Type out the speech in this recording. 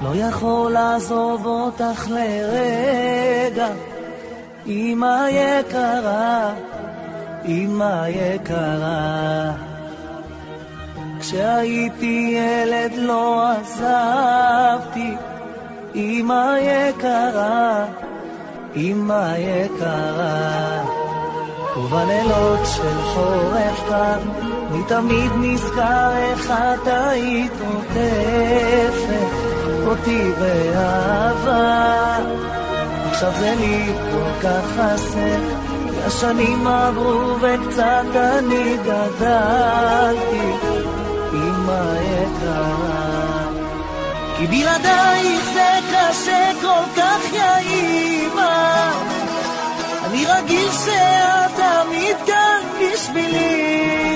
לא יכול לעזוב אותך לרגע, אמא יקרה, אמא יקרה. כשהייתי ילד לא עזבתי, אמא יקרה, אמא יקרה. ובלילות של חורף כאן אני תמיד נזכר איך את היית עוטפת אותי באהבה. עכשיו זה לי כל כך חסר, כי השנים עברו וקצת אני גדלתי, אמא יקרה. כי בלעדייך זה קשה כל כך יא אמא, אני רגיל שאת תמיד כאן בשבילי.